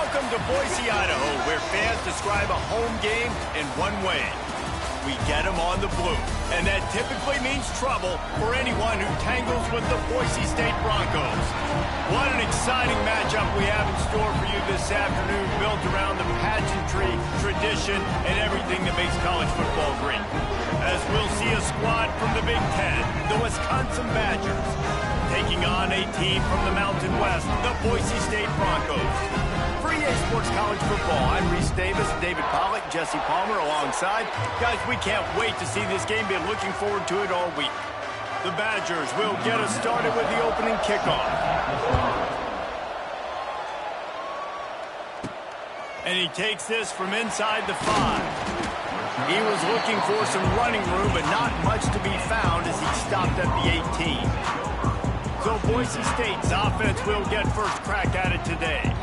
Welcome to Boise, Idaho, where fans describe a home game in one way. We get them on the blue, and that typically means trouble for anyone who tangles with the Boise State Broncos. What an exciting matchup we have in store for you this afternoon, built around the pageantry, tradition, and everything that makes college football great. As we'll see a squad from the Big Ten, the Wisconsin Badgers, taking on a team from the Mountain West, the Boise State Broncos. For EA Sports College Football, I'm Reese Davis, David Pollack, Jesse Palmer alongside. Guys, we can't wait to see this game. Been looking forward to it all week. The Badgers will get us started with the opening kickoff. And he takes this from inside the 5. He was looking for some running room, but not much to be found as he stopped at the 18. So Boise State's offense will get first crack at it today.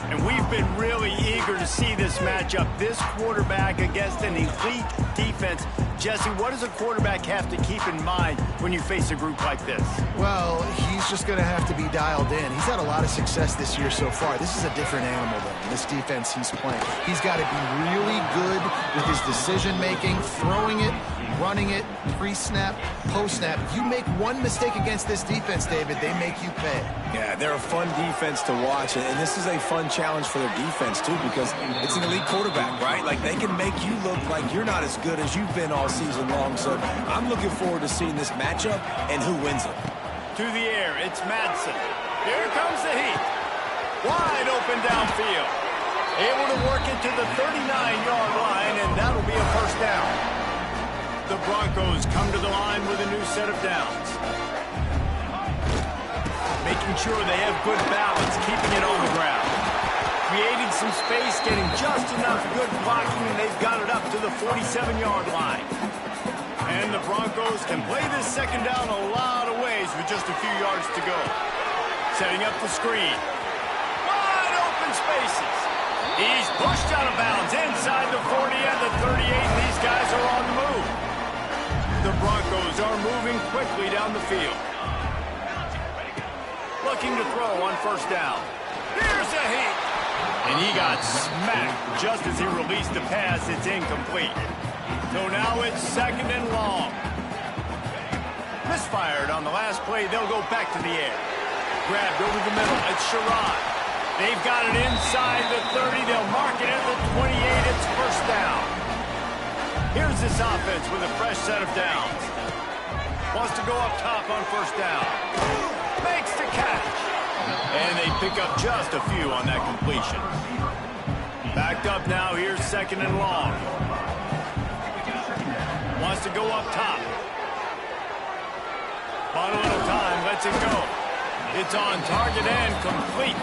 And we've been really eager to see this matchup, this quarterback against an elite defense. Jesse, what does a quarterback have to keep in mind when you face a group like this? Well, he's just going to have to be dialed in. He's had a lot of success this year so far. This is a different animal than this defense he's playing. He's got to be really good with his decision-making, throwing it, running it, pre-snap, post-snap. If you make one mistake against this defense, David, they make you pay. Yeah, they're a fun defense to watch, and this is a fun challenge for their defense, too, because it's an elite quarterback, right? Like, they can make you look like you're not as good as you've been all season long, so I'm looking forward to seeing this matchup and who wins it. To the air, it's Madsen. Here comes the heat. Wide open downfield. Able to work it to the 39-yard line, and that'll be a first down. The Broncos come to the line with a new set of downs. Making sure they have good balance, keeping it on the ground. Creating some space, getting just enough good blocking, and they've got it up to the 47-yard line. And the Broncos can play this second down a lot of ways with just a few yards to go. Setting up the screen. Wide open spaces. He's pushed out of bounds inside the 40 and the 38. These guys are on the move. The Broncos are moving quickly down the field. Looking to throw on first down. Here's a hit. And he got smacked just as he released the pass. It's incomplete. So now it's second and long. Misfired on the last play. They'll go back to the air. Grabbed over the middle. It's Sherrod. They've got it inside the 30. They'll mark it at the 28. It's first down. Here's this offense with a fresh set of downs. Wants to go up top on first down. Makes the catch. And they pick up just a few on that completion. Backed up now. Here's second and long. Wants to go up top. Bottle at a time. Lets it go. It's on target and complete.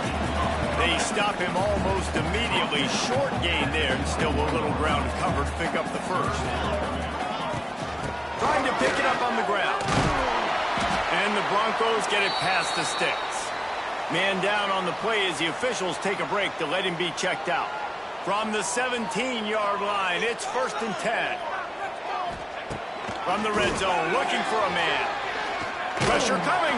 They stop him almost immediately. Short gain there, and still a little ground covered to pick up the first. Trying to pick it up on the ground. And the Broncos get it past the sticks. Man down on the play as the officials take a break to let him be checked out. From the 17-yard line, it's first and 10. From the red zone, looking for a man. Pressure coming.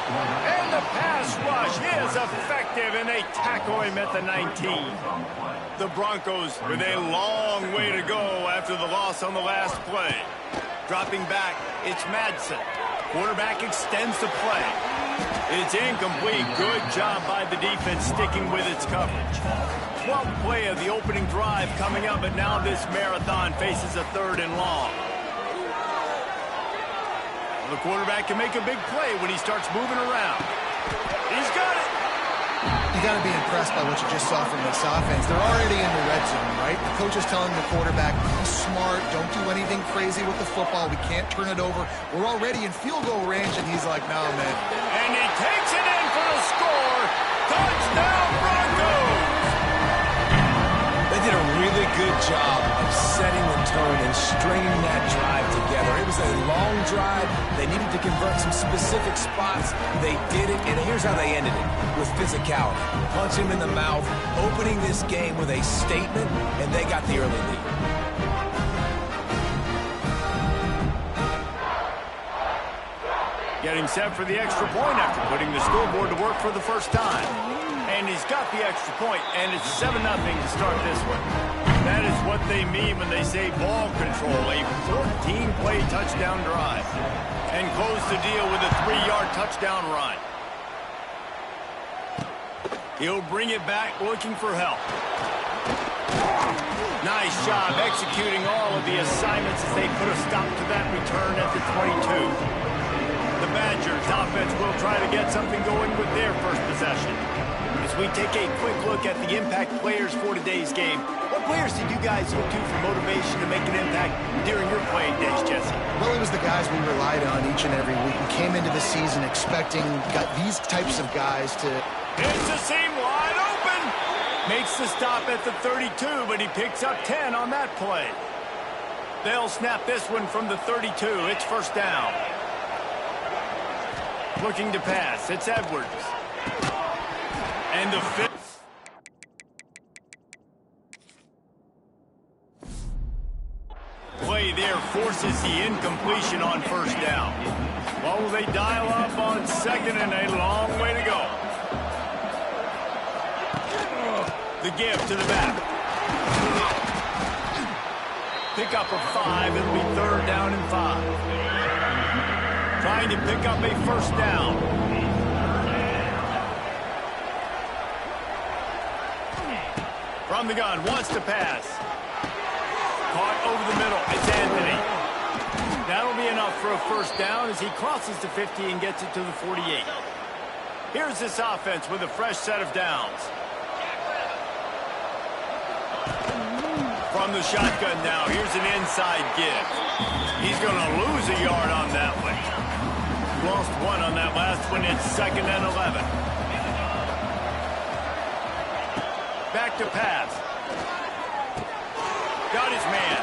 And the pass rush is effective, and they tackle him at the 19. The Broncos with a long way to go after the loss on the last play. Dropping back, it's Madsen. Quarterback extends the play. It's incomplete. Good job by the defense sticking with its coverage. 12th play of the opening drive coming up, but now this marathon faces a third and long. The quarterback can make a big play when he starts moving around. He's got it. You got to be impressed by what you just saw from this offense. They're already in the red zone, right? The coach is telling the quarterback, be smart, don't do anything crazy with the football. We can't turn it over. We're already in field goal range, and he's like, no, man. And he takes it in for the score. Touchdown, Broncos! They did a really good job of setting the tone and stringing that drive together. It was a long drive. They needed to convert some specific spots. They did it, and here's how they ended it, with physicality. Punch him in the mouth, opening this game with a statement, and they got the early lead. Getting set for the extra point after putting the scoreboard to work for the first time. And he's got the extra point, and it's 7-0 to start this one. That is what they mean when they say ball control, a 14-play touchdown drive. And close the deal with a 3-yard touchdown run. He'll bring it back looking for help. Nice job executing all of the assignments as they put a stop to that return at the 22. The Badgers offense will try to get something going with their first possession. As we take a quick look at the impact players for today's game, what players did you guys look to for motivation to make an impact during your playing days, Jesse? Well, it was the guys we relied on each and every week. We came into the season expecting these types of guys to... It's a seam wide open! Makes the stop at the 32, but he picks up 10 on that play. They'll snap this one from the 32. It's first down. Looking to pass. It's Edwards. And the fifth. Play there forces the incompletion on first down. What will they dial up on second, and a long way to go. The give to the back. Pick up a 5. It'll be third down and 5. Trying to pick up a first down. From the gun, wants to pass. Caught over the middle. It's Anthony. That'll be enough for a first down as he crosses the 50 and gets it to the 48. Here's this offense with a fresh set of downs. From the shotgun now, here's an inside give. He's going to lose a yard on that one. Lost one on that last one. It's 2nd and 11. Back to pass. Got his man.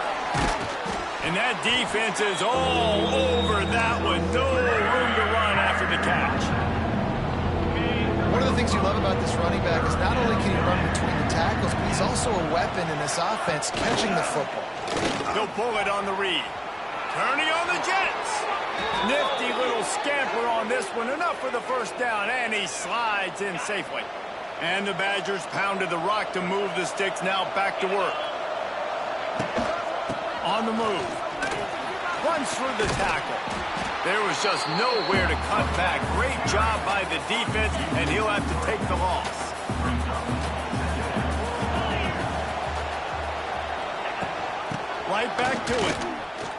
And that defense is all over that one. No room to run after the catch. One of the things you love about this running back is not only can he run between the tackles, but he's also a weapon in this offense catching the football. He'll pull it on the read. Turning on the Jets. Nifty little scamper on this one. Enough for the first down, and he slides in safely. And the Badgers pounded the rock to move the sticks. Now back to work. On the move. Runs through the tackle. There was just nowhere to cut back. Great job by the defense, and he'll have to take the loss. Right back to it.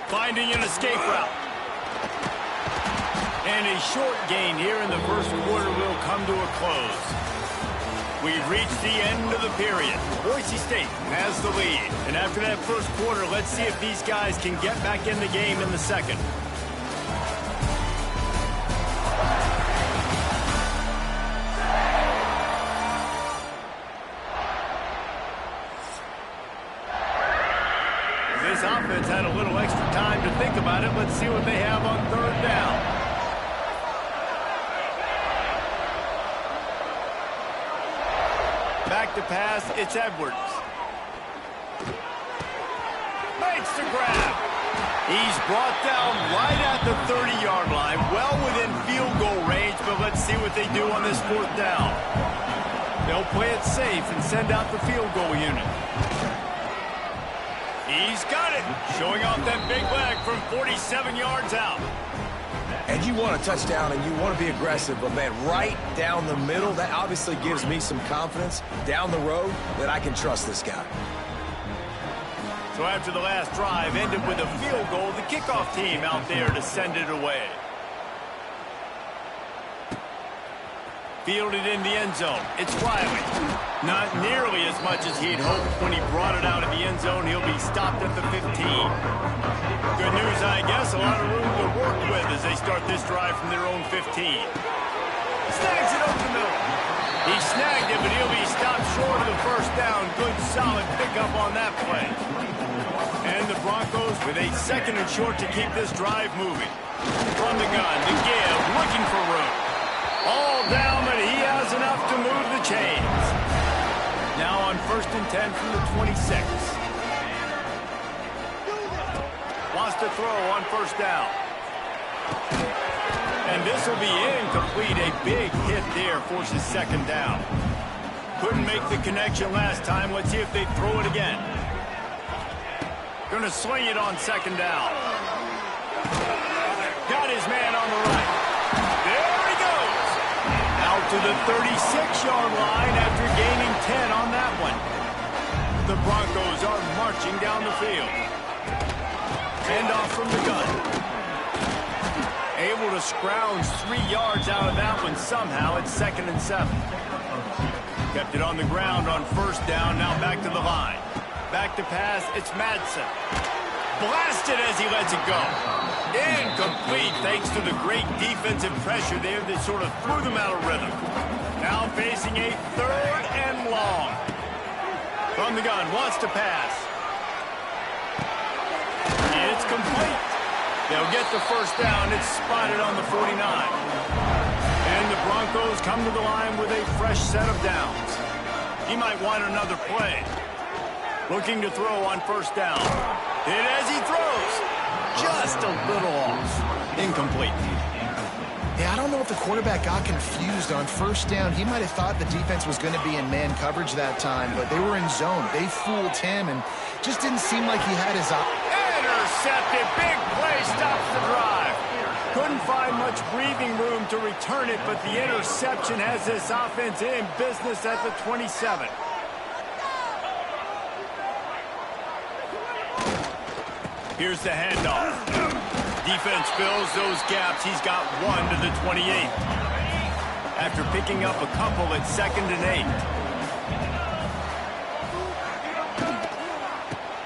Finding an escape route. And a short gain here in the first quarter will come to a close. We've reached the end of the period. Boise State has the lead. And after that first quarter, let's see if these guys can get back in the game in the second. This offense had a little extra time to think about it. Let's see what they have on third down. Back to pass, it's Edwards. Makes the grab. He's brought down right at the 30-yard line, well within field goal range, but let's see what they do on this fourth down. They'll play it safe and send out the field goal unit. He's got it, showing off that big leg from 47 yards out. And you want a touchdown and you want to be aggressive, but man, right down the middle, that obviously gives me some confidence down the road that I can trust this guy. So after the last drive ended with a field goal, the kickoff team out there to send it away. Fielded in the end zone. It's Riley. Not nearly as much as he'd hoped when he brought it out of the end zone. He'll be stopped at the 15. Good news, I guess. A lot of room to work with as they start this drive from their own 15. Snags it over the middle. He snagged it, but he'll be stopped short of the first down. Good, solid pickup on that play. And the Broncos with a 2nd and short to keep this drive moving. From the gun, the give, looking for room. All down, but he has enough to move the chains. Now on 1st and 10 from the 26. Wants to throw on first down. And this will be incomplete. A big hit there forces 2nd down. Couldn't make the connection last time. Let's see if they throw it again. Gonna sling it on second down. Got his man on the right. There he goes. Out to the 36-yard line after gaining 10 on that one. The Broncos are marching down the field. Handoff from the gun. Able to scrounge 3 yards out of that one somehow. It's 2nd and 7. Kept it on the ground on first down. Now back to the line. Back to pass. It's Madsen. Blasted as he lets it go. Incomplete thanks to the great defensive pressure there that sort of threw them out of rhythm. Now facing a 3rd and long. From the gun. Wants to pass. It's complete. They'll get the first down. It's spotted on the 49. And the Broncos come to the line with a fresh set of downs. He might want another play. Looking to throw on first down. Hit as he throws. Just a little off. Incomplete. Yeah, I don't know if the quarterback got confused on first down. He might have thought the defense was going to be in man coverage that time, but they were in zone. They fooled him and just didn't seem like he had his eye. Intercepted. Big play stops the drive. Couldn't find much breathing room to return it, but the interception has this offense in business at the 27. Here's the handoff. Defense fills those gaps. He's got 1 to the 28. After picking up a couple at 2nd and 8.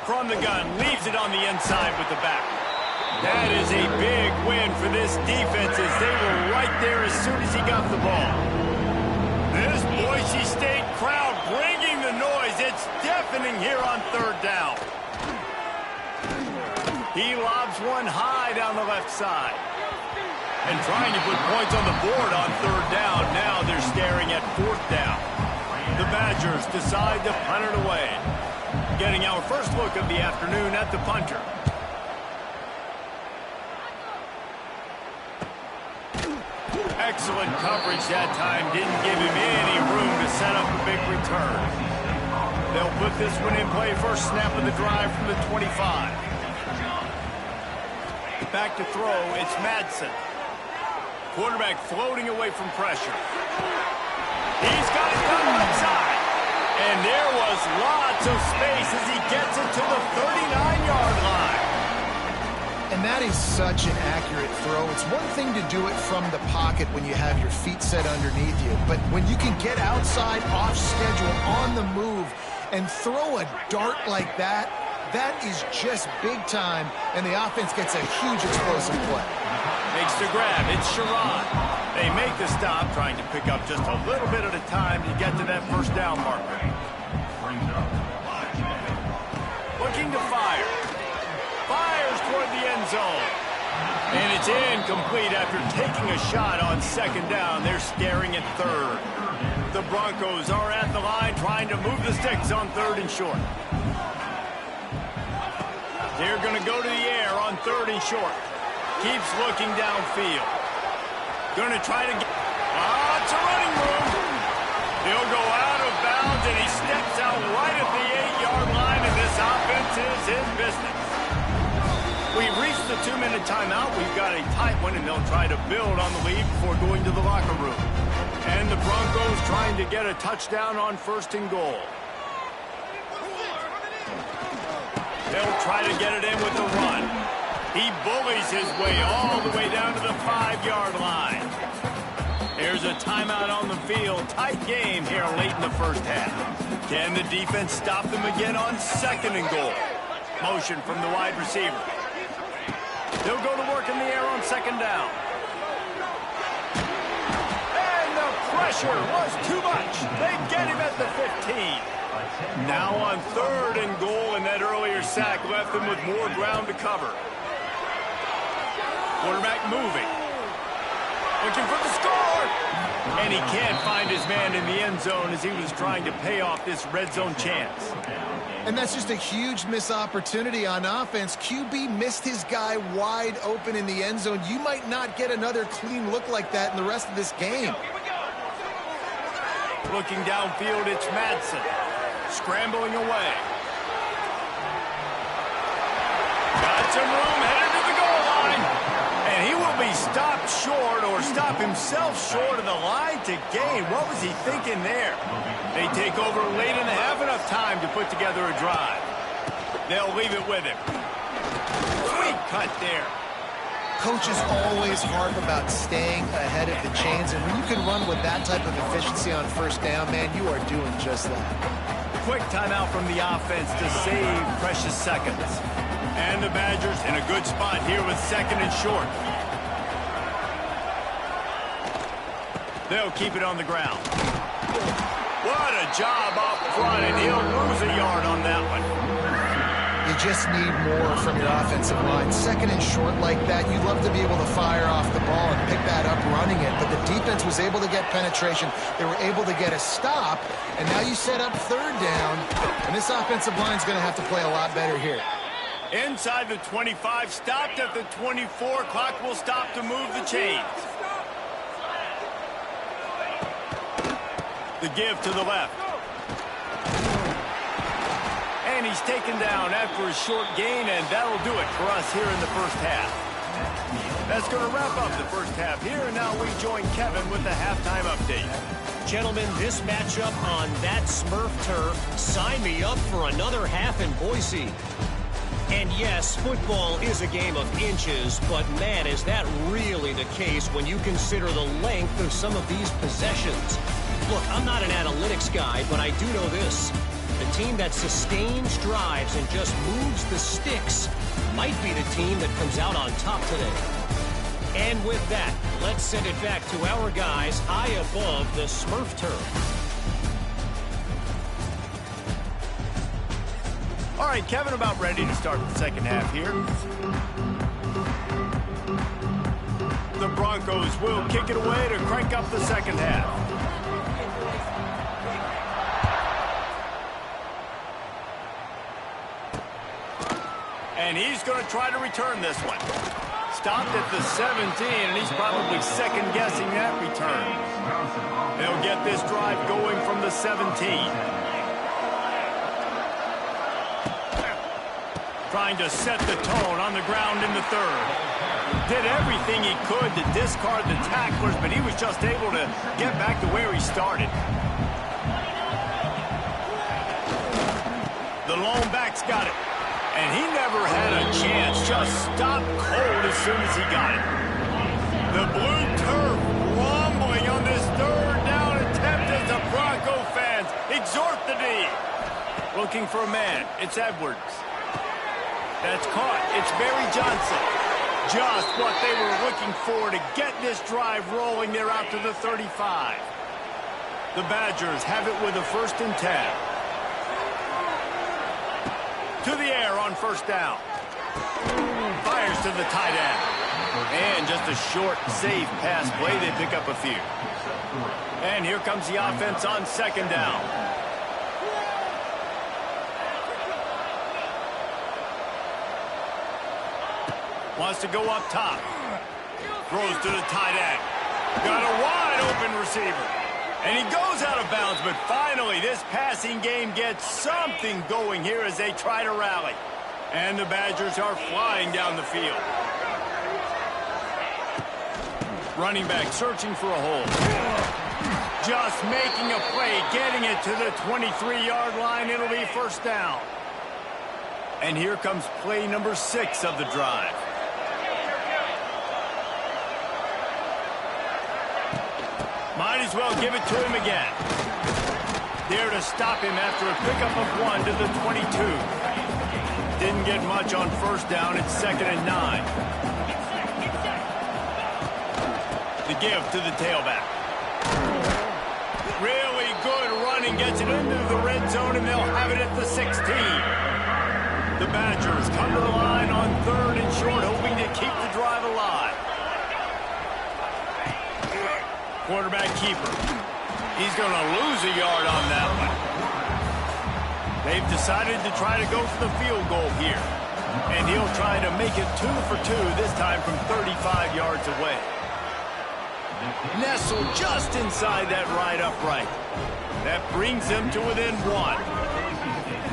From the gun, leaves it on the inside with the back. That is a big win for this defense as they were right there as soon as he got the ball. This Boise State crowd bringing the noise. It's deafening here on 3rd down. He lobs one high down the left side. And trying to put points on the board on 3rd down. Now they're staring at 4th down. The Badgers decide to punt it away. Getting our first look of the afternoon at the punter. Excellent coverage that time. Didn't give him any room to set up a big return. They'll put this one in play. First snap of the drive from the 25. Back to throw. It's Madsen. Quarterback floating away from pressure. He's got it down the left side. And there was lots of space as he gets it to the 39-yard line. And that is such an accurate throw. It's one thing to do it from the pocket when you have your feet set underneath you, but when you can get outside, off schedule, on the move, and throw a dart like that, that is just big time, and the offense gets a huge explosive play. Makes the grab. It's Sherrod. They make the stop, trying to pick up just a little bit at a time to get to that first down marker. Looking to fire. Fires toward the end zone. And it's incomplete after taking a shot on 2nd down. They're staring at 3rd. The Broncos are at the line trying to move the sticks on 3rd and short. They're going to go to the air on 3rd and short. Keeps looking downfield. Going to try to get... it's a running room. He'll go out of bounds, and he steps out right at the 8-yard line, and this offense is in business. We've reached the 2-minute timeout. We've got a tight one, and they'll try to build on the lead before going to the locker room. And the Broncos trying to get a touchdown on 1st and goal. They'll try to get it in with the run. He bullies his way all the way down to the 5-yard line. There's a timeout on the field. Tight game here late in the first half. Can the defense stop them again on 2nd and goal? Motion from the wide receiver. They'll go to work in the air on 2nd down. And the pressure was too much. They get him at the 15. Now on 3rd and goal, and that earlier sack left them with more ground to cover. Quarterback moving. Looking for the score. And he can't find his man in the end zone as he was trying to pay off this red zone chance. And that's just a huge missed opportunity on offense. QB missed his guy wide open in the end zone. You might not get another clean look like that in the rest of this game. Looking downfield, it's Madsen. Scrambling away. Got some room, headed to the goal line. And he will be stopped short or stop himself short of the line to gain. What was he thinking there? They take over late in the half, enough time to put together a drive. They'll leave it with him. Sweet cut there. Coaches always harp about staying ahead of the chains, and when you can run with that type of efficiency on first down, man, you are doing just that. Quick timeout from the offense to save precious seconds. And the Badgers in a good spot here with second and short. They'll keep it on the ground. What a job up front, and he'll lose a yard on that one. You just need more from your offensive line. Second and short like that, you'd love to be able to fire off the ball and pick that up running it, but the defense was able to get penetration. They were able to get a stop, and now you set up third down, and this offensive line's going to have to play a lot better here. Inside the 25, stopped at the 24. Clock will stop to move the chains. The give to the left. And he's taken down after a short gain, and that'll do it for us here in the first half. That's going to wrap up the first half here, and now we join Kevin with the halftime update. Gentlemen, this matchup on that Smurf turf, sign me up for another half in Boise. And yes, football is a game of inches, but man, is that really the case when you consider the length of some of these possessions. Look, I'm not an analytics guy, but I do know this. The team that sustains drives and just moves the sticks might be the team that comes out on top today. And with that, let's send it back to our guys high above the Smurf turf. All right, Kevin, about ready to start the second half here. The Broncos will kick it away to crank up the second half. And he's going to try to return this one. Stopped at the 17, and he's probably second-guessing that return. They'll get this drive going from the 17. Trying to set the tone on the ground in the third. Did everything he could to discard the tacklers, but he was just able to get back to where he started. The lone back's got it. And he never had a chance. Just stopped cold as soon as he got it. The blue turf rumbling on this third down attempt as the Bronco fans exhort the D. Looking for a man. It's Edwards. That's caught. It's Barry Johnson. Just what they were looking for to get this drive rolling. They're out to the 35. The Badgers have it with a 1st and 10. To the air on first down. Fires to the tight end. And just a short, safe pass play. They pick up a few. And here comes the offense on second down. Wants to go up top. Throws to the tight end. Got a wide open receiver. And he goes out of bounds, but finally this passing game gets something going here as they try to rally. And the Badgers are flying down the field. Running back searching for a hole. Just making a play, getting it to the 23-yard line. It'll be first down. And here comes play number 6 of the drive. Might as well give it to him again. There to stop him after a pickup of 1 to the 22. Didn't get much on first down. It's 2nd and 9. The give to the tailback. Really good running. Gets it into the red zone, and they'll have it at the 16. The Badgers come to the line on 3rd and short, hoping to keep the drive alive. Quarterback keeper. He's going to lose a yard on that one. They've decided to try to go for the field goal here. And he'll try to make it 2 for 2, this time from 35 yards away. Nestled just inside that right upright. That brings them to within one.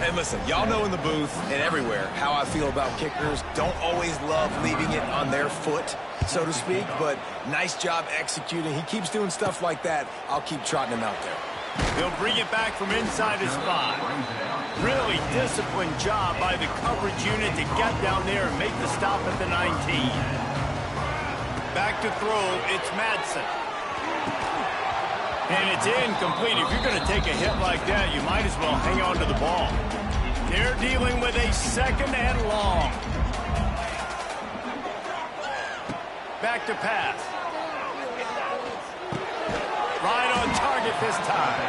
And listen, y'all know in the booth and everywhere how I feel about kickers. Don't always love leaving it on their foot, so to speak, but nice job executing. He keeps doing stuff like that. I'll keep trotting him out there. He'll bring it back from inside his 5. Really disciplined job by the coverage unit to get down there and make the stop at the 19. Back to throw, it's Madsen. And it's incomplete. If you're going to take a hit like that, you might as well hang on to the ball. They're dealing with a 2nd and long. Back to pass. Right on target this time.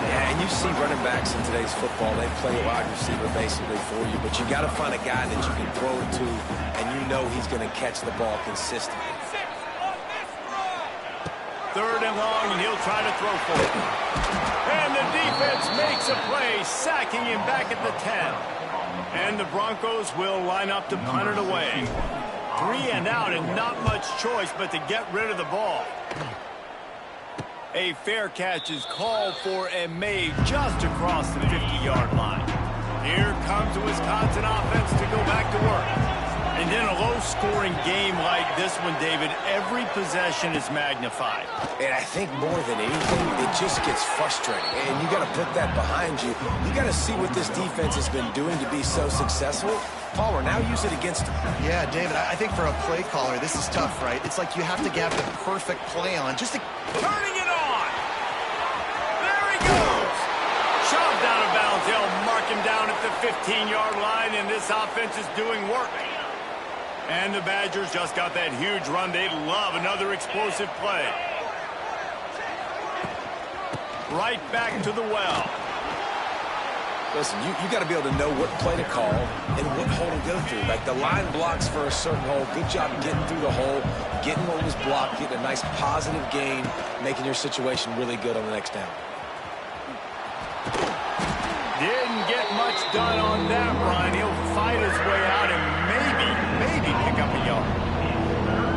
Yeah, and you see running backs in today's football, they play a wide receiver basically for you, but you got to find a guy that you can throw it to, and you know he's going to catch the ball consistently. 3rd and long, and he'll try to throw for it. And the defense makes a play, sacking him back at the 10. And the Broncos will line up to punt it away. 3 and out, and not much choice but to get rid of the ball. A fair catch is called for and made just across the 50-yard line. Here comes the Wisconsin offense to go back to work. And in a low-scoring game like this one, David, every possession is magnified. And I think more than anything, it just gets frustrating. And you got to put that behind you. You got to see what this defense has been doing to be so successful. Palmer, now use it against him. Yeah, David, I think for a play caller, this is tough, right? It's like you have to have the perfect play on just to... Turning it on! There he goes! Shoved out of bounds. They'll mark him down at the 15-yard line, and this offense is doing work. And the Badgers just got that huge run. They'd love another explosive play. Right back to the well. Listen, you got to be able to know what play to call and what hole to go through. Like the line blocks for a certain hole. Good job getting through the hole, getting what was blocked, getting a nice positive gain, making your situation really good on the next down. Didn't get much done on that run. He'll fight his way out and maybe pick up a yard.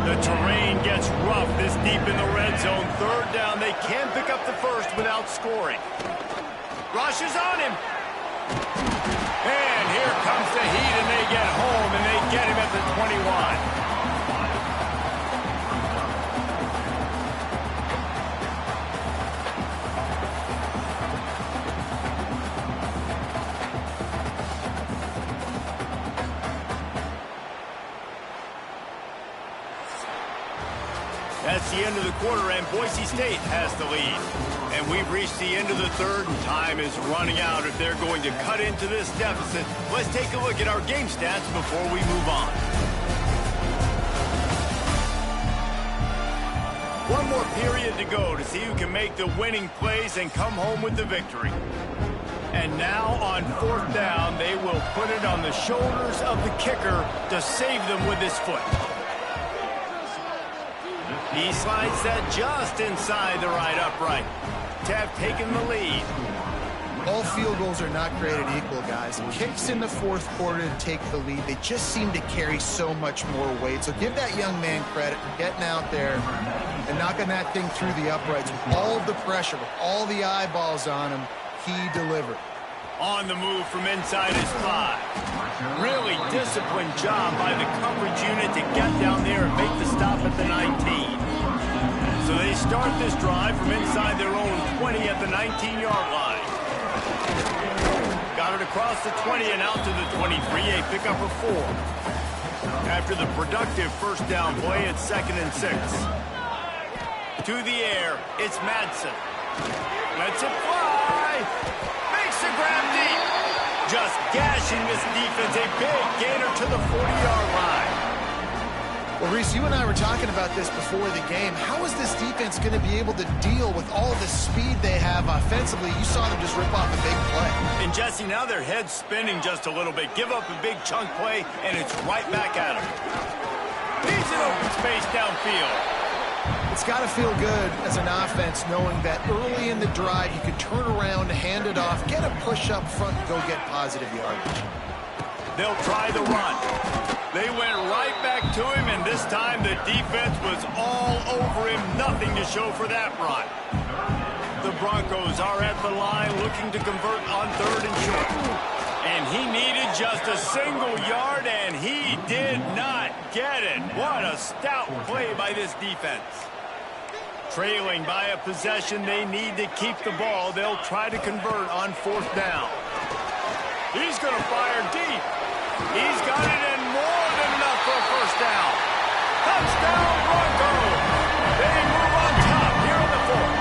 The terrain gets rough this deep in the red zone. 3rd down. They can pick up the first without scoring. Rush is on him. And here comes the heat, and they get home, and they get him at the 21. That's the end of the quarter, and Boise State has the lead. And we've reached the end of the 3rd, and time is running out if they're going to cut into this deficit. Let's take a look at our game stats before we move on. One more period to go to see who can make the winning plays and come home with the victory. And now on 4th down, they will put it on the shoulders of the kicker to save them with his foot. He slides that just inside the right upright to have taken the lead. All field goals are not created equal, guys. Kicks in the 4th quarter to take the lead. They just seem to carry so much more weight. So give that young man credit for getting out there and knocking that thing through the uprights with all of the pressure, with all the eyeballs on him. He delivered. On the move from inside his 5. Really disciplined job by the coverage unit to get down there and make the stop at the 19. So they start this drive from inside their own 20 at the 19-yard line. Got it across the 20 and out to the 23, a pickup of 4. After the productive 1st down play, it's 2nd and 6. To the air, it's Madsen. Lets it fly. Makes the grab deep. Just gashing this defense, a big gainer to the 40-yard line. Well, Reese, you and I were talking about this before the game. How is this defense going to be able to deal with all the speed they have offensively? You saw them just rip off a big play. And, Jesse, now their head's spinning just a little bit. Give up a big chunk play, and it's right back at them. Needs an open space downfield. It's got to feel good as an offense knowing that early in the drive you can turn around, hand it off, get a push up front, and go get positive yardage. They'll try the run. They went right back to him, and this time the defense was all over him. Nothing to show for that run. The Broncos are at the line looking to convert on 3rd and short. And he needed just a single yard, and he did not get it. What a stout play by this defense. Trailing by a possession, they need to keep the ball. They'll try to convert on 4th down. He's going to fire deep. He's got it and more than enough for a 1st down. Touchdown, Broncos. They move on top here in the 4th.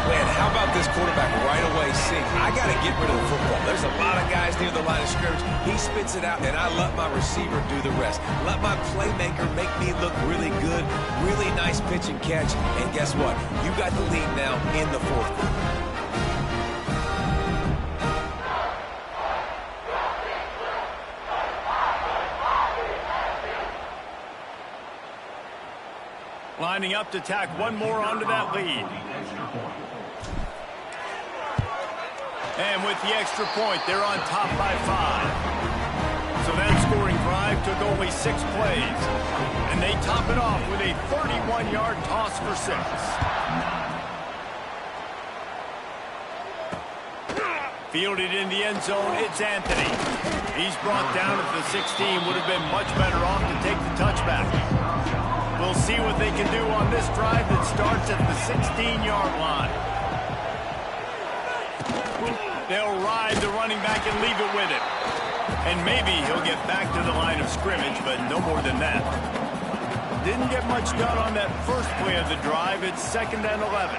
Man, how about this quarterback right away seeing, I got to get rid of the football. There's a lot of guys near the line of scrimmage. He spits it out, and I let my receiver do the rest. Let my playmaker make me look really good, really nice pitch and catch. And guess what? You got the lead now in the 4th quarter. Lining up to tack one more onto that lead. And with the extra point, they're on top by 5. So that scoring drive took only 6 plays. And they top it off with a 31-yard toss for 6. Fielded in the end zone, it's Anthony. He's brought down at the 16. Would have been much better off to take the touchback. We'll see what they can do on this drive that starts at the 16-yard line. They'll ride the running back and leave it with him. And maybe he'll get back to the line of scrimmage, but no more than that. Didn't get much done on that first play of the drive. It's 2nd and 11.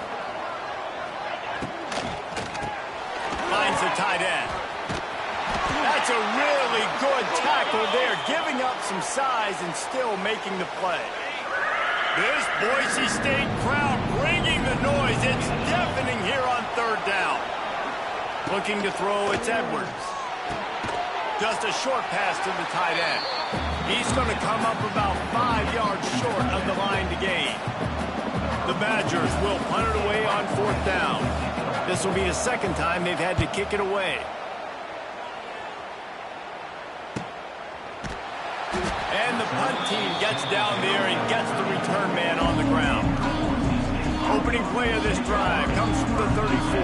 Finds the tight end. That's a really good tackle there, giving up some size and still making the play. This Boise State crowd bringing the noise. It's deafening here on 3rd down. Looking to throw, it's Edwards. Just a short pass to the tight end. He's going to come up about 5 yards short of the line to gain. The Badgers will punt it away on 4th down. This will be the 2nd time they've had to kick it away. And the punt team gets down there and gets the return man on the ground. Opening play of this drive comes from the 34.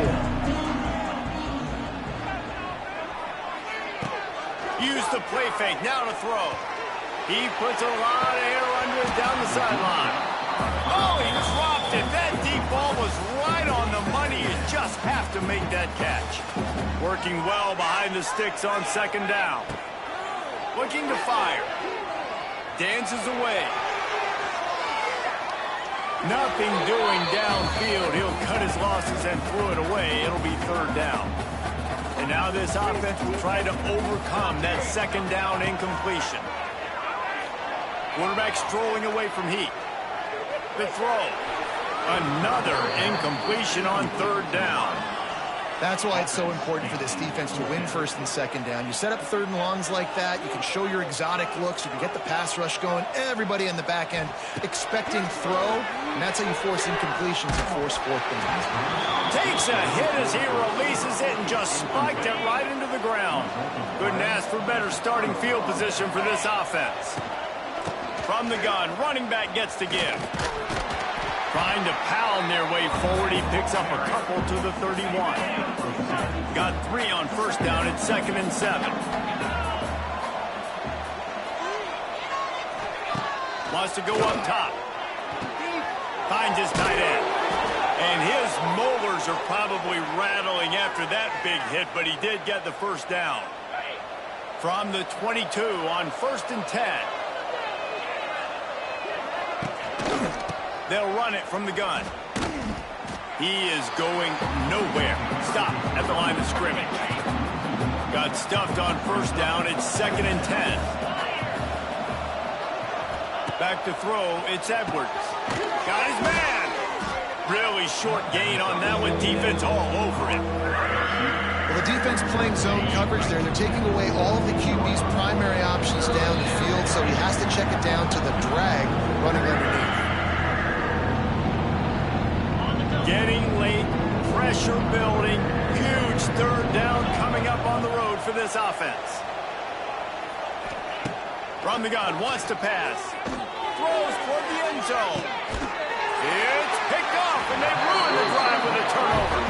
Use the play fake, now to throw. He puts a lot of air under it down the sideline. Oh, he dropped it. That deep ball was right on the money. You just have to make that catch. Working well behind the sticks on 2nd down. Looking to fire. Dances away. Nothing doing downfield. He'll cut his losses and throw it away. It'll be 3rd down. And now this offense will try to overcome that 2nd down incompletion. Quarterback strolling away from heat. The throw. Another incompletion on 3rd down. That's why it's so important for this defense to win 1st and 2nd down. You set up 3rd and longs like that. You can show your exotic looks. You can get the pass rush going. Everybody in the back end expecting throw. And that's how you force incompletions and force 4th down. Takes a hit as he releases it and just spiked it right into the ground. Couldn't ask for better starting field position for this offense. From the gun, running back gets to give. Trying to pound their way forward. He picks up a couple to the 31. Got 3 on 1st down. It's 2nd and 7. Wants to go up top. Finds his tight end. And his molars are probably rattling after that big hit, but he did get the 1st down. From the 22 on 1st and 10. They'll run it from the gun. He is going nowhere. Stop at the line of scrimmage. Got stuffed on 1st down. It's 2nd and 10. Back to throw. It's Edwards. Got his man. Really short gain on that one. Defense all over him. Well, the defense playing zone coverage there. They're taking away all of the QB's primary options down the field, so he has to check it down to the drag running underneath. Getting late, pressure building, huge 3rd down coming up on the road for this offense. From the gun, wants to pass. Throws toward the end zone. It's picked off, and they ruin the drive with a turnover.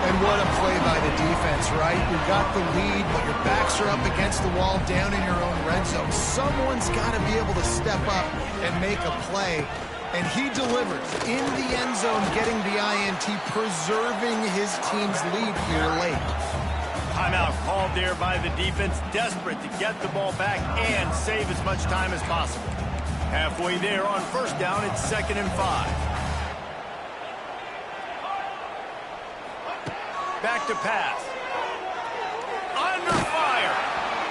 And what a play by the defense, right? You've got the lead, but your backs are up against the wall down in your own red zone. Someone's got to be able to step up and make a play. And he delivers in the end zone, getting the INT, preserving his team's lead here late. Timeout called there by the defense, desperate to get the ball back and save as much time as possible. Halfway there on first down, it's 2nd and 5. Back to pass. Under fire.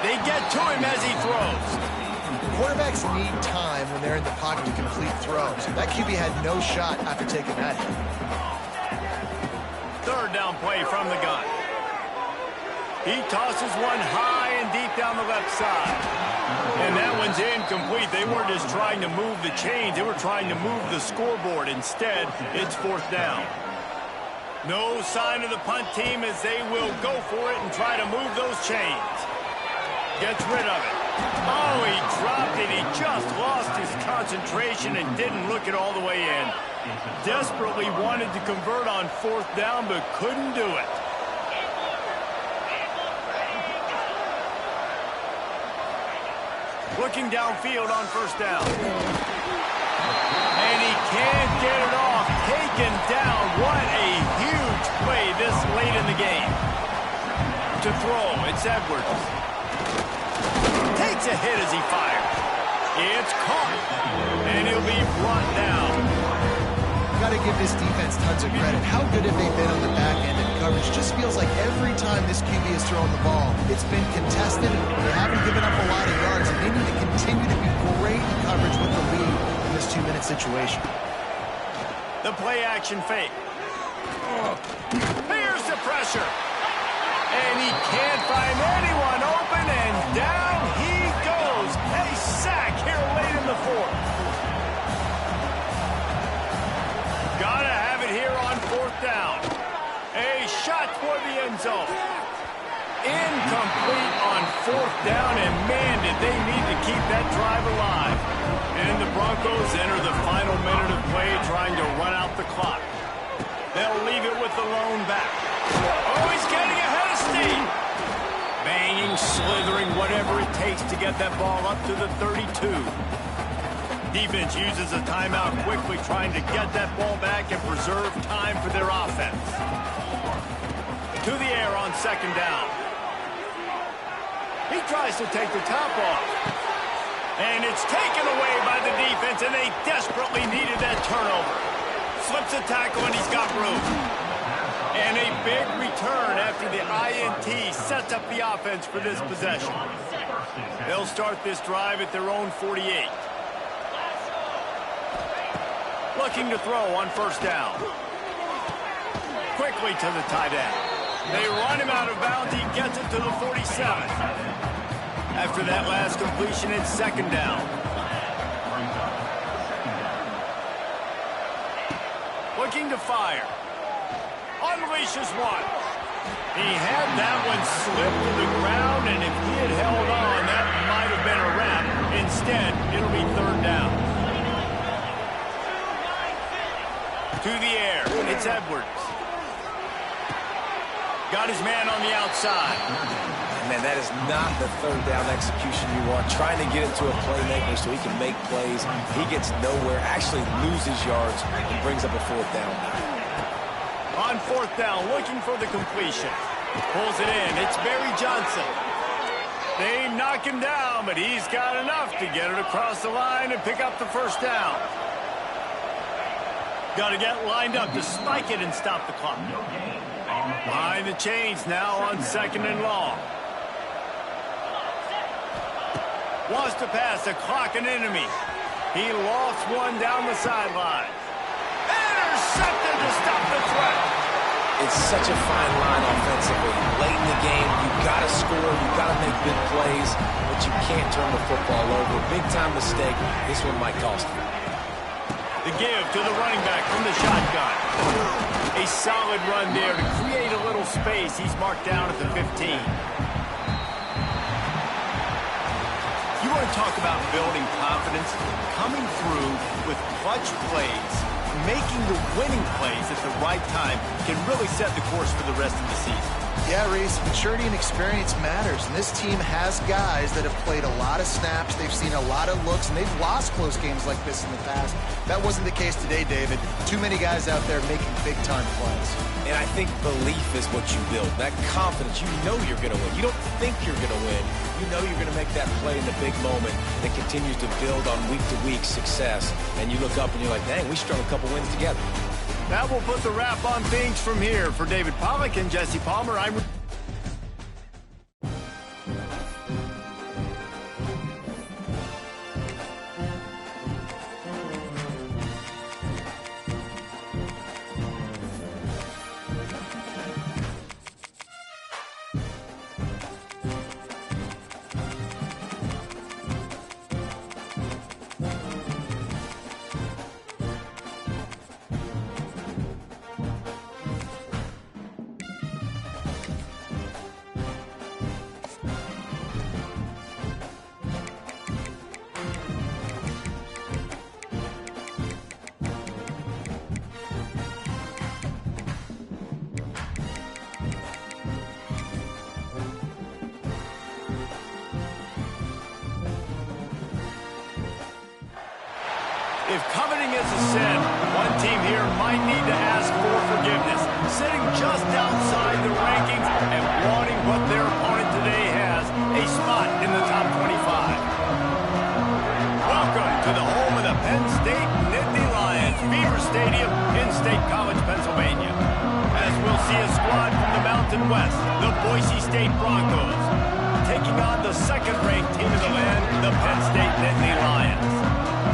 They get to him as he throws. Quarterbacks need time when they're in the pocket to complete throws. That QB had no shot after taking that hit. 3rd down play from the gun. He tosses one high and deep down the left side. And that one's incomplete. They weren't just trying to move the chains. They were trying to move the scoreboard. Instead, it's 4th down. No sign of the punt team as they will go for it and try to move those chains. Gets rid of it. Oh, he dropped it. He just lost his concentration and didn't look it all the way in. Desperately wanted to convert on 4th down, but couldn't do it. Looking downfield on 1st down. And he can't get it off. Taken down. What a huge play this late in the game. To throw, it's Edwards. Takes a hit as he fires. It's caught. And he'll be brought down. Got to give this defense tons of credit. How good have they been on the back end in coverage? Just feels like every time this QB has thrown the ball, it's been contested. They haven't given up a lot of yards, and they need to continue to be great in coverage with the lead in this 2-minute situation. The play action fake. Here's the pressure. And he can't find anyone open, and down he goes. A sack here late in the 4th. Gotta have it here on 4th down. A shot toward the end zone. Incomplete on 4th down, and man, did they need to keep that drive alive. And the Broncos enter the final minute of play trying to run out the clock. They'll leave it with the lone back. Oh, he's getting ahead of steam. Banging, slithering, whatever it takes to get that ball up to the 32. Defense uses a timeout quickly, trying to get that ball back and preserve time for their offense. To the air on 2nd down. He tries to take the top off. And it's taken away by the defense, and they desperately needed that turnover. Slips a tackle, and he's got room. And a big return after the INT sets up the offense for this possession. They'll start this drive at their own 48. Looking to throw on 1st down. Quickly to the tight end. They run him out of bounds. He gets it to the 47. After that last completion, it's 2nd down. Looking to fire. Unleashes one. He had that one slip to the ground, and if he had held on, that might have been a wrap. Instead, it'll be 3rd down. To the air, it's Edwards. Got his man on the outside. Man, that is not the 3rd down execution you want. Trying to get it to a playmaker so he can make plays. He gets nowhere, actually loses yards, and brings up a 4th down. On 4th down, looking for the completion. Pulls it in. It's Barry Johnson. They knock him down, but he's got enough to get it across the line and pick up the 1st down. Got to get lined up to spike it and stop the clock. Behind the chains now on 2nd and long. Wants to pass the clock an enemy. He lost one down the sideline. Intercepted to stop the threat. It's such a fine line offensively. Late in the game, you've got to score, you've got to make big plays, but you can't turn the football over. Big-time mistake. This one might cost you. The give to the running back from the shotgun. A solid run there to create a little space. He's marked down at the 15. You want to talk about building confidence, coming through with clutch plays, making the winning plays at the right time can really set the course for the rest of the season. Yeah, Reese, maturity and experience matters, and this team has guys that have played a lot of snaps, they've seen a lot of looks, and they've lost close games like this in the past. That wasn't the case today, David. Too many guys out there making big-time plays. And I think belief is what you build. That confidence, you know you're going to win. You don't think you're going to win. You know you're going to make that play in the big moment that continues to build on week-to-week success. And you look up and you're like, dang, we strung a couple wins together. That will put the wrap on things from here. For David Pollack and Jesse Palmer, I'm... If coveting is a sin, one team here might need to ask for forgiveness. Sitting just outside the rankings and wanting what their opponent today has, a spot in the top 25. Welcome to the home of the Penn State Nittany Lions, Beaver Stadium in State College, Pennsylvania. As we'll see a squad from the Mountain West, the Boise State Broncos, taking on the second-ranked team in the land, the Penn State Nittany Lions.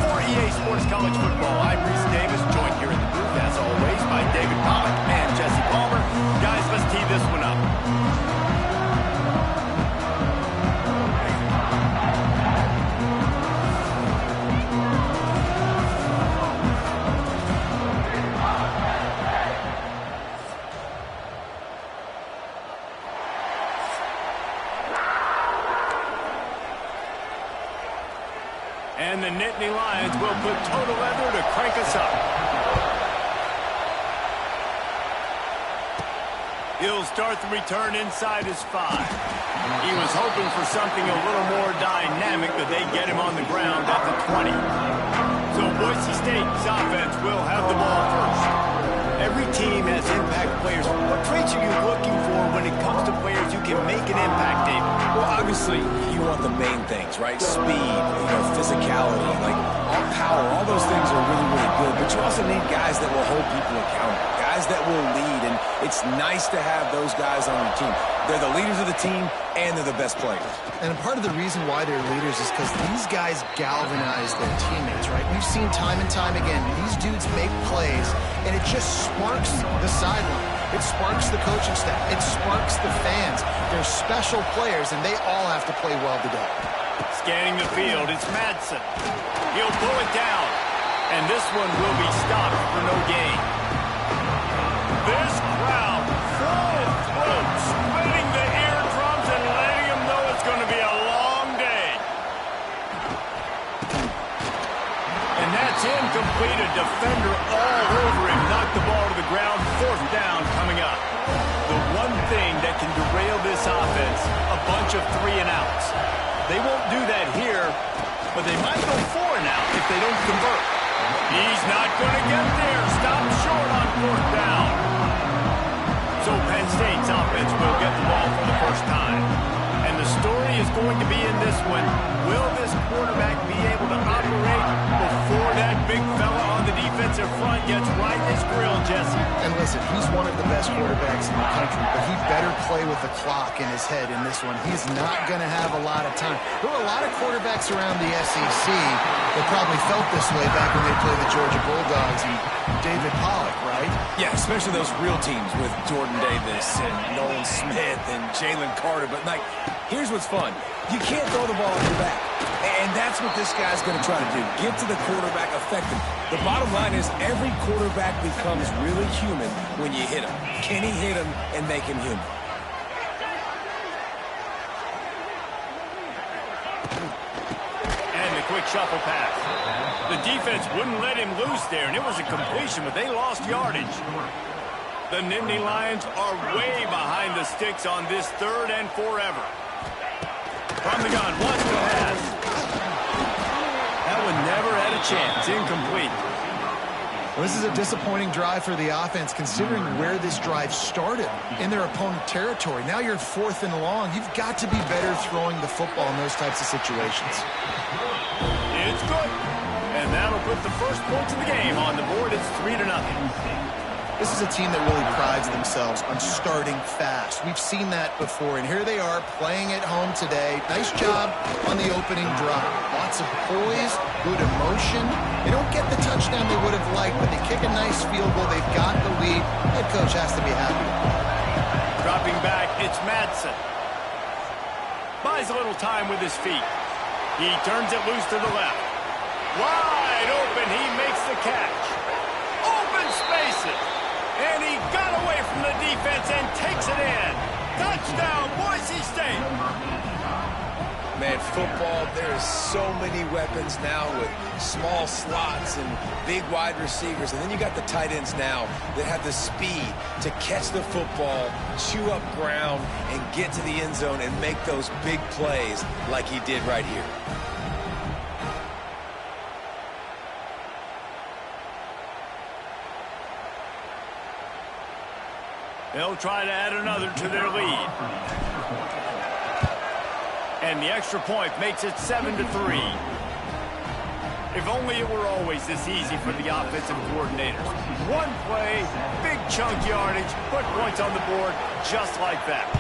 For EA Sports College Football, I'm Reese Davis, joined here in the booth, as always, by David Pollack and Jesse Palmer. Guys, let's tee this one up. And the Nittany Lions will put total leather to crank us up. He'll start the return inside his 5. He was hoping for something a little more dynamic, but they get him on the ground at the 20. So Boise State's offense will have the ball first. Every team has impact players. What traits are you looking for when it comes to players who can make an impact, David? Well, obviously, you want the main things, right? Speed, physicality, like all power, all those things are really, really good. But you also need guys that will hold people accountable, guys that will lead. And it's nice to have those guys on your team. They're the leaders of the team, and they're the best players. And part of the reason why they're leaders is because these guys galvanize their teammates, right? We've seen time and time again, these dudes make plays, and it just sparks the sideline. It sparks the coaching staff. It sparks the fans. They're special players, and they all have to play well today. Scanning the field, it's Madsen. He'll pull it down, and this one will be stopped for no gain. This crowd, full throat, splitting the eardrums and letting them know it's going to be a long day. And that's incomplete. A defender all over him. Knocked the ball to the ground. 4th down coming up. The one thing that can derail this offense, a bunch of 3-and-outs. They won't do that here, but they might go 4-and-out if they don't convert. He's not going to get there. Stop short on 4th down. So Penn State's offense will get the ball for the first time. And the story is going to be in this one. Will this quarterback be able to operate before that big fella on the defensive front gets right in his grill, Jesse? And listen, he's one of the best quarterbacks in the country, but he better play with the clock in his head in this one. He's not going to have a lot of time. There were a lot of quarterbacks around the SEC that probably felt this way back when they played the Georgia Bulldogs and David Pollack, right? Yeah, especially those real teams with Jordan Davis and Nolan Smith and Jalen Carter. But, like, here's what's fun. You can't throw the ball off your back. And that's what this guy's going to try to do. Get to the quarterback, affect him. The bottom line is every quarterback becomes really human when you hit him. Can he hit him and make him human? quick shuffle pass. The defense wouldn't let him loose there, and it was a completion, but they lost yardage. The Nittany Lions are way behind the sticks on this third and forever. From the gun, wants to pass. That one never had a chance. Incomplete. Well, this is a disappointing drive for the offense, considering where this drive started in their opponent territory. Now you're 4th and long. You've got to be better throwing the football in those types of situations. It's good. And that'll put the first points of the game on the board. It's 3-0. This is a team that really prides themselves on starting fast. We've seen that before, and here they are playing at home today. Nice job on the opening drive. Lots of poise, good emotion. They don't get the touchdown they would have liked, but they kick a nice field goal. They've got the lead. Head coach has to be happy. Dropping back, it's Madsen. Buys a little time with his feet. He turns it loose to the left. Wide open, he makes the catch. Open spaces. And he got away from the defense and takes it in. Touchdown, Boise State. Man, football, there's so many weapons now with small slots and big wide receivers. And then you got the tight ends now that have the speed to catch the football, chew up ground, and get to the end zone and make those big plays like he did right here. They'll try to add another to their lead. And the extra point makes it 7-3. If only it were always this easy for the offensive coordinators. One play, big chunk yardage, put points on the board just like that.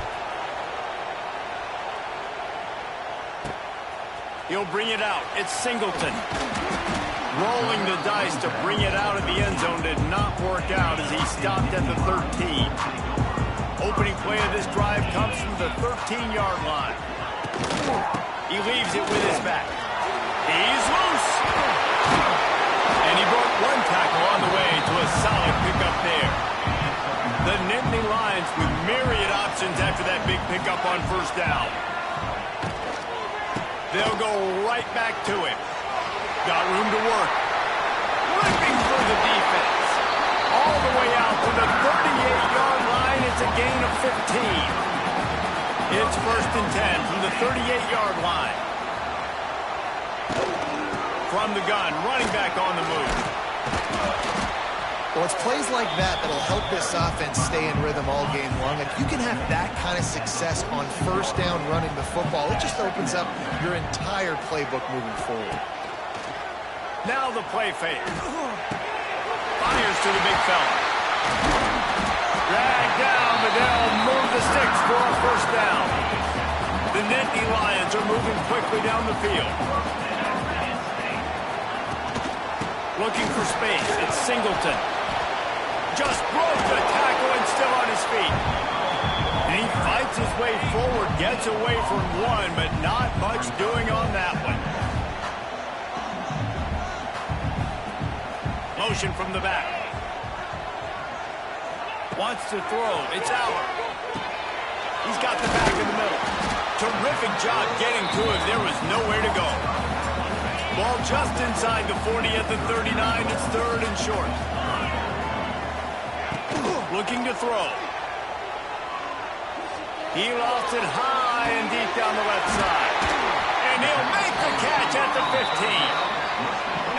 He'll bring it out. It's Singleton. Rolling the dice to bring it out of the end zone did not work out as he stopped at the 13. Opening play of this drive comes from the 13-yard line. He leaves it with his back. He's loose. And he broke one tackle on the way to a solid pickup there. The Nittany Lions with myriad options after that big pickup on first down. They'll go right back to him. Got room to work. Ripping through the defense. All the way out to the 38-yard line. It's a gain of 15. It's 1st and 10 from the 38-yard line. From the gun, running back on the move. Well, it's plays like that that'll help this offense stay in rhythm all game long. If you can have that kind of success on first down running the football, it just opens up your entire playbook moving forward. Now the play fake. Fires to the big fella. Dragged down, but they'll move the sticks for a first down. The Nittany Lions are moving quickly down the field. Looking for space. It's Singleton. Just broke the tackle and still on his feet. And he fights his way forward, gets away from one, but not much doing on that one. Motion from the back. Wants to throw. It's out. He's got the back in the middle. Terrific job getting to him. There was nowhere to go. Ball just inside the 40 at the 39. It's 3rd and short. Looking to throw. He lost it high and deep down the left side. And he'll make the catch at the 15.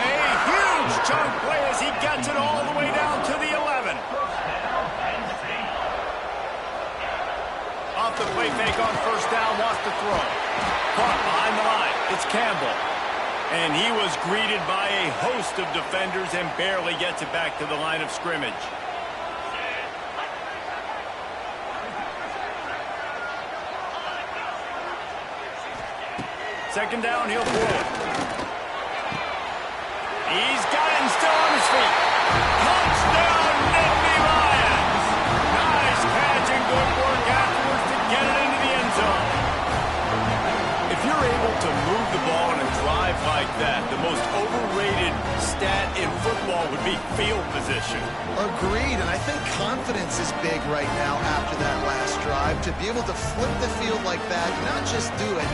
A huge chunk play as he gets it all the way down to the 11. Off the play fake on first down, wants to throw. Caught behind the line. It's Campbell. And he was greeted by a host of defenders and barely gets it back to the line of scrimmage. Second down, he'll throw it. He's got him still on his feet. Touchdown, Nittany Lions. Nice catch and good work afterwards to get it into the end zone. If you're able to move the ball in a drive like that, the most overrated stat in football would be field position. Agreed, and I think confidence is big right now after that last drive. To be able to flip the field like that, not just do it,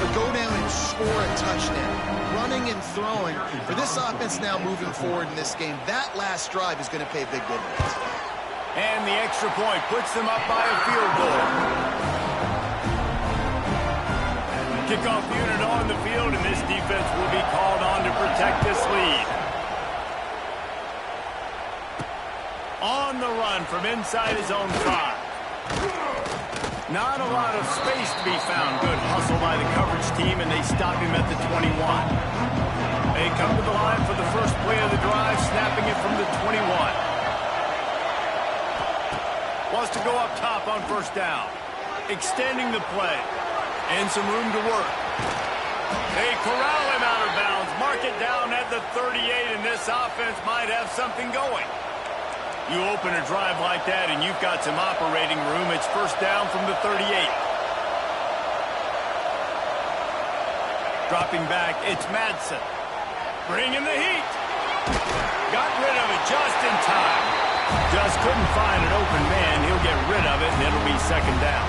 but go down and score a touchdown. Running and throwing. For this offense now moving forward in this game, that last drive is going to pay big dividends. And the extra point puts them up by a field goal. Kickoff unit on the field, and this defense will be called on to protect this lead. On the run from inside his own 5. Not a lot of space to be found. Good hustle by the coverage team, and they stop him at the 21. They come to the line for the first play of the drive, snapping it from the 21. Wants to go up top on first down. Extending the play. And some room to work. They corral him out of bounds. Mark it down at the 38, and this offense might have something going. You open a drive like that, and you've got some operating room. It's first down from the 38. Dropping back, it's Madsen. Bringing the heat. Got rid of it just in time. Just couldn't find an open man. He'll get rid of it, and it'll be second down.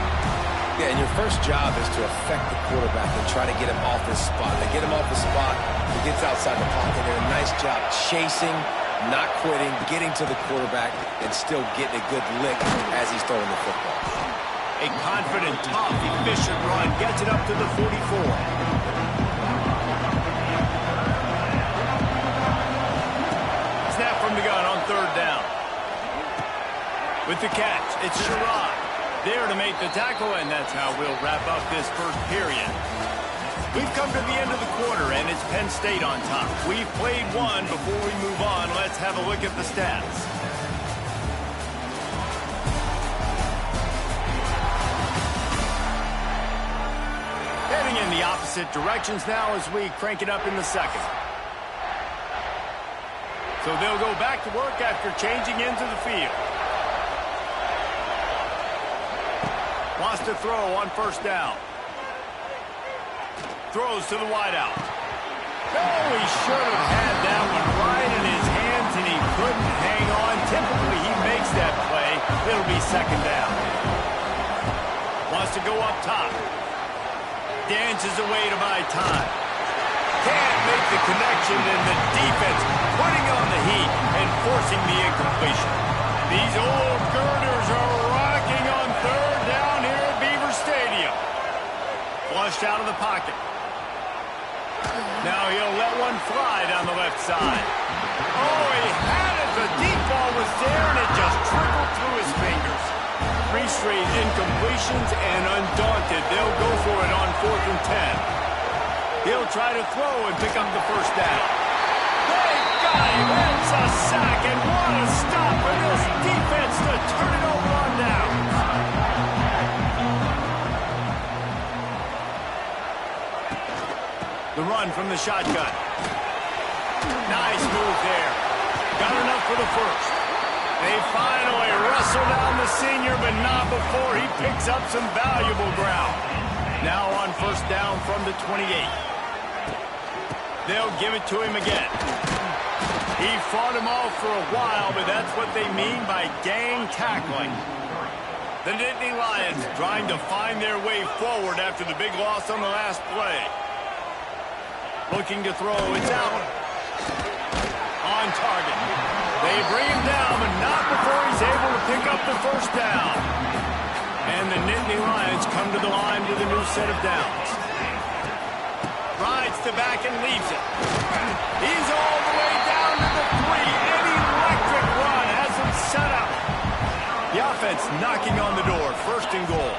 Yeah, and your first job is to affect the quarterback and try to get him off his spot. They get him off the spot, he gets outside the pocket. They're a nice job chasing, not quitting, getting to the quarterback, and still getting a good lick as he's throwing the football. A confident, tough, efficient run gets it up to the 44. Snap from the gun on third down. With the catch, it's Sherrod. There to make the tackle, and that's how we'll wrap up this first period. We've come to the end of the quarter, and it's Penn State on top. We've played one. Before we move on, let's have a look at the stats. Heading in the opposite directions now as we crank it up in the second. So they'll go back to work after changing into the field. Wants to throw on first down. Throws to the wideout. Oh, he should have had that one right in his hands, and he couldn't hang on. Typically, he makes that play. It'll be second down. Wants to go up top. Dances away to buy time. Can't make the connection, and the defense putting on the heat and forcing the incompletion. These old girders are rocking on third down here at Beaver Stadium. Flushed out of the pocket. Now he'll let one fly down the left side. Oh, he had it. The deep ball was there, and it just trickled through his fingers. 3 straight incompletions, and undaunted, they'll go for it on 4th and 10. He'll try to throw and pick up the first down. They got him. It's a sack, and what a stop for this defense to turn it over on down. The run from the shotgun. Nice move there. Got enough for the first. They finally wrestle down the senior, but not before he picks up some valuable ground. Now on first down from the 28. They'll give it to him again. He fought him off for a while, but that's what they mean by gang tackling. The Nittany Lions trying to find their way forward after the big loss on the last play. Looking to throw, it's out. On target. They bring him down, but not before he's able to pick up the first down. And the Nittany Lions come to the line with a new set of downs. Rides the back and leaves it. He's all the way down to the 3. An electric run has him set up. The offense knocking on the door. First and goal.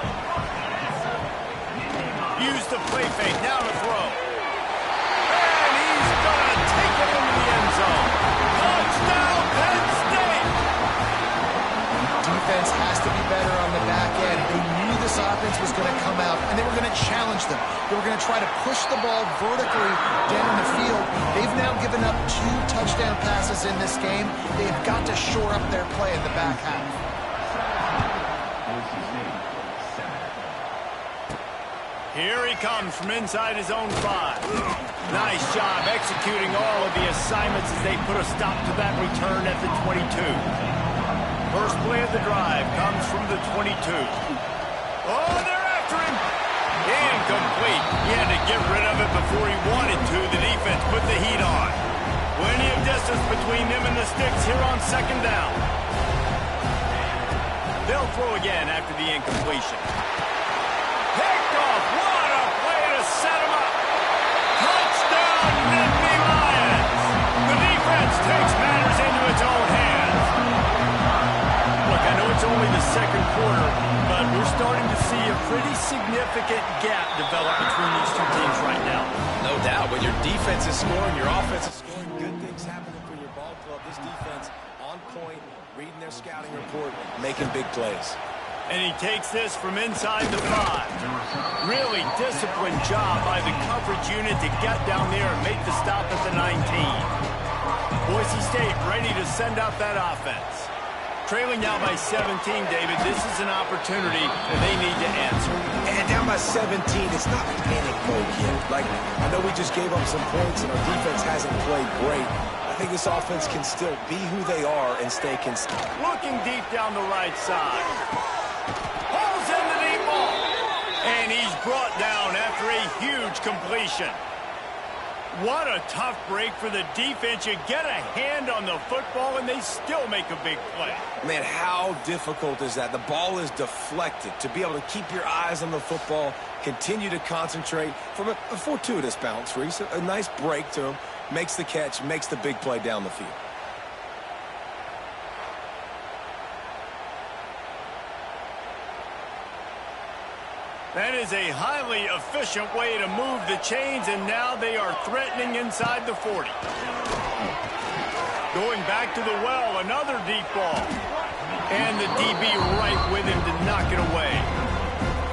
Use the play fake. Now to throw. And he's going to take it into the end zone. Touchdown, Penn State! Defense has to be better on the back end. They knew this offense was going to come out, and they were going to challenge them. They were going to try to push the ball vertically down the field. They've now given up 2 touchdown passes in this game. They've got to shore up their play in the back half. Here he comes from inside his own 5. Nice job executing all of the assignments as they put a stop to that return at the 22. First play of the drive comes from the 22. Oh, they're after him. Incomplete. He had to get rid of it before he wanted to. The defense put the heat on. Plenty of distance between them and the sticks here on second down. They'll throw again after the incompletion. Picked off. What a play to set him up. Touchdown, Nittany Lions. The defense takes matters into its own hands. Look, I know it's only the second quarter, but we're starting to see a pretty significant gap develop between these two teams right now. No doubt. When your defense is scoring, your offense is scoring, good things happening for your ball club. This defense on point, reading their scouting report, making big plays. And he takes this from inside the 5. Really disciplined job by the coverage unit to get down there and make the stop at the 19. Boise State ready to send out that offense. Trailing now by 17, David, this is an opportunity that they need to answer. And down by 17, it's not panic mode yet. Like, I know we just gave up some points and our defense hasn't played great. I think this offense can still be who they are and stay consistent. Looking deep down the right side. Pulls in the deep ball. And he's brought down after a huge completion. What a tough break for the defense. You get a hand on the football, and they still make a big play. Man, how difficult is that? The ball is deflected. To be able to keep your eyes on the football, continue to concentrate from a fortuitous bounce, Reese. A nice break to him. Makes the catch, makes the big play down the field. That is a highly efficient way to move the chains, and now they are threatening inside the 40. Going back to the well, another deep ball. And the DB right with him to knock it away.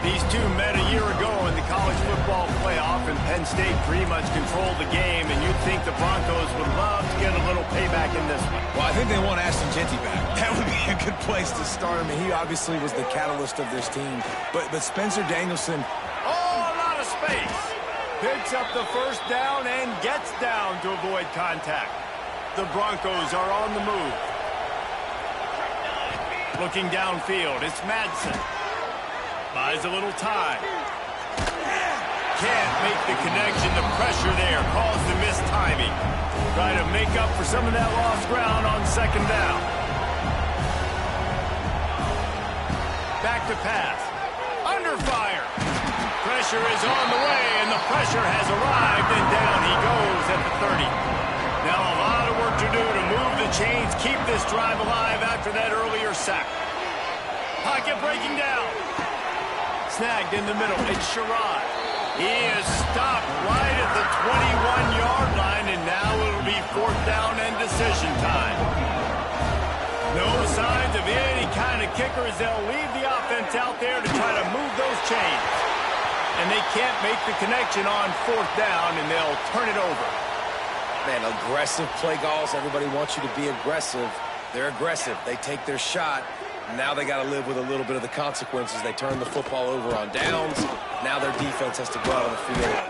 These two met a year ago in the college football playoff, and Penn State pretty much controlled the game, and you'd think the Broncos would love to get a little payback in this one. Well, I think they want Ashton Jeanty back. That would be a good place to start him. He obviously was the catalyst of this team. But Spencer Danielson... Oh, a lot of space. Picks up the first down and gets down to avoid contact. The Broncos are on the move. Looking downfield, it's Madsen. Buys a little time. Can't make the connection. The pressure there caused the missed timing. Try to make up for some of that lost ground on second down. Back to pass. Under fire. Pressure is on the way, and the pressure has arrived, and down he goes at the 30. Now a lot of work to do to move the chains, keep this drive alive after that earlier sack. Pocket breaking down. Snagged in the middle. It's Sherrod. He is stopped right at the 21-yard line, and now it'll be fourth down and decision time. No signs of any kind of kicker as they'll leave the offense out there to try to move those chains. And they can't make the connection on fourth down, and they'll turn it over. Man, aggressive play calls. Everybody wants you to be aggressive. They're aggressive. They take their shot. Now they got to live with a little bit of the consequences. They turn the football over on downs. Now their defense has to go out on the field.